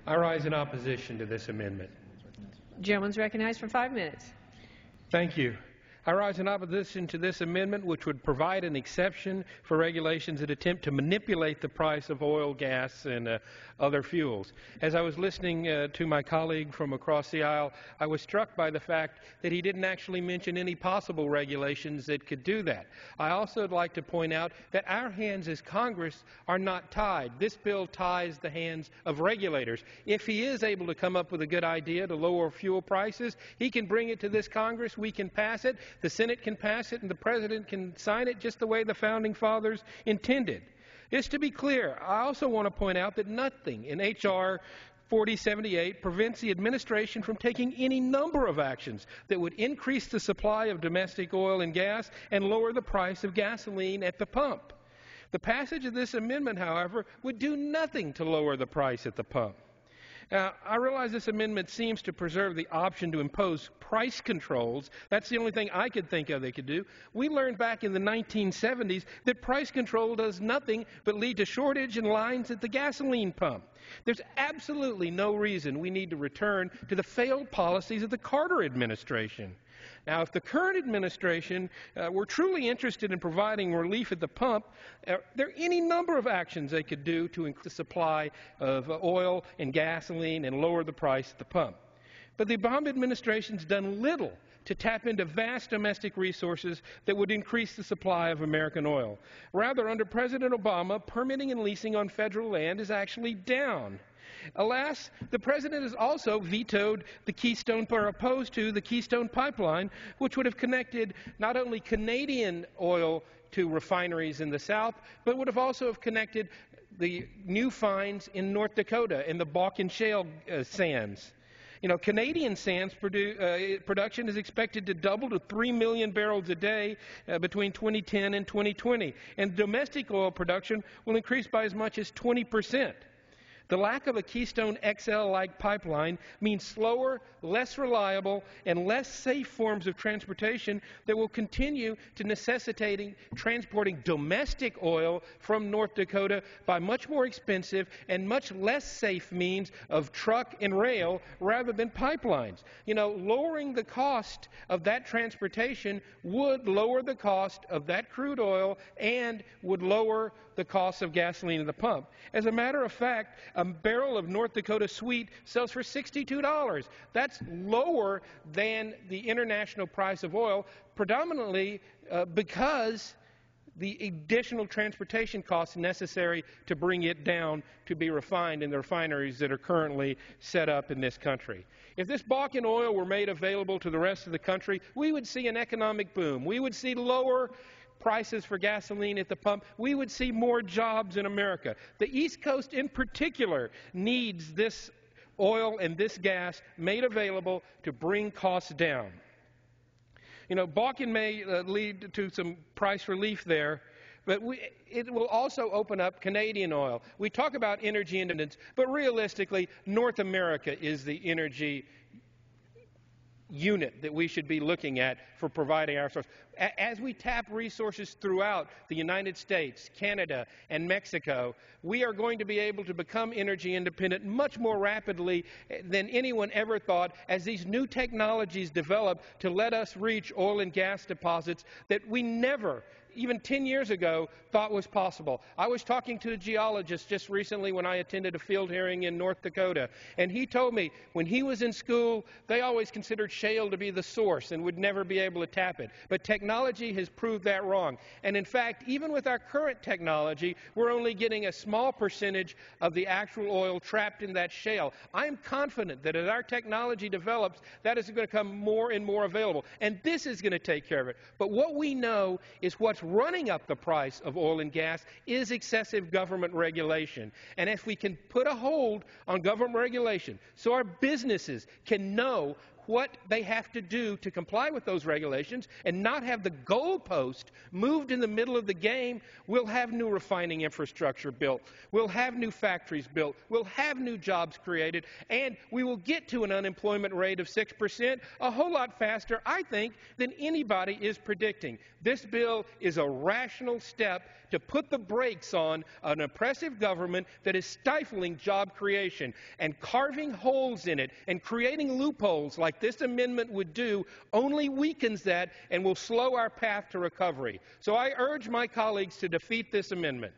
I rise in opposition to this amendment. Gentleman's recognized for 5 minutes. Thank you. I rise in opposition to this amendment, which would provide an exception for regulations that attempt to manipulate the price of oil, gas, and other fuels. As I was listening to my colleague from across the aisle, I was struck by the fact that he didn't actually mention any possible regulations that could do that. I also would like to point out that our hands as Congress are not tied. This bill ties the hands of regulators. If he is able to come up with a good idea to lower fuel prices, he can bring it to this Congress, we can pass it, the Senate can pass it, and the President can sign it just the way the Founding Fathers intended. Just to be clear, I also want to point out that nothing in H.R. 4078 prevents the administration from taking any number of actions that would increase the supply of domestic oil and gas and lower the price of gasoline at the pump. The passage of this amendment, however, would do nothing to lower the price at the pump. Now, I realize this amendment seems to preserve the option to impose price controls. That's the only thing I could think of they could do. We learned back in the 1970s that price control does nothing but lead to shortage and lines at the gasoline pump. There's absolutely no reason we need to return to the failed policies of the Carter administration. Now, if the current administration were truly interested in providing relief at the pump, there are any number of actions they could do to increase the supply of oil and gasoline and lower the price at the pump. But the Obama administration's done little to tap into vast domestic resources that would increase the supply of American oil. Rather, under President Obama, permitting and leasing on federal land is actually down. Alas, the President has also vetoed the Keystone, or opposed to the Keystone Pipeline, which would have connected not only Canadian oil to refineries in the South, but would have also have connected the new finds in North Dakota in the Bakken Shale sands. You know, Canadian sands production is expected to double to 3 million barrels a day between 2010 and 2020, and domestic oil production will increase by as much as 20%. The lack of a Keystone XL-like pipeline means slower, less reliable, and less safe forms of transportation that will continue to necessitating transporting domestic oil from North Dakota by much more expensive and much less safe means of truck and rail rather than pipelines. You know, lowering the cost of that transportation would lower the cost of that crude oil and would lower the cost of gasoline at the pump. As a matter of fact, a barrel of North Dakota sweet sells for $62. That's lower than the international price of oil, predominantly because the additional transportation costs necessary to bring it down to be refined in the refineries that are currently set up in this country. If this Bakken oil were made available to the rest of the country, we would see an economic boom. We would see lower prices for gasoline at the pump. We would see more jobs in America. The East Coast in particular needs this oil and this gas made available to bring costs down. You know, Bakken may lead to some price relief there, but it will also open up Canadian oil. We talk about energy independence, but realistically, North America is the energy unit that we should be looking at for providing our source. As we tap resources throughout the United States, Canada, and Mexico, we are going to be able to become energy independent much more rapidly than anyone ever thought as these new technologies develop to let us reach oil and gas deposits that we never, even 10 years ago, thought was possible. I was talking to a geologist just recently when I attended a field hearing in North Dakota, and he told me when he was in school, they always considered shale to be the source and would never be able to tap it. But technology has proved that wrong. And in fact, even with our current technology, we're only getting a small percentage of the actual oil trapped in that shale. I'm confident that as our technology develops, that is going to become more and more available. And this is going to take care of it. But what we know is what's running up the price of oil and gas is excessive government regulation. And if we can put a hold on government regulation so our businesses can know what they have to do to comply with those regulations and not have the goalpost moved in the middle of the game, we'll have new refining infrastructure built, we'll have new factories built, we'll have new jobs created, and we will get to an unemployment rate of 6% a whole lot faster, I think, than anybody is predicting. This bill is a rational step to put the brakes on an oppressive government that is stifling job creation, and carving holes in it and creating loopholes like this amendment would do only weakens that and will slow our path to recovery. So I urge my colleagues to defeat this amendment.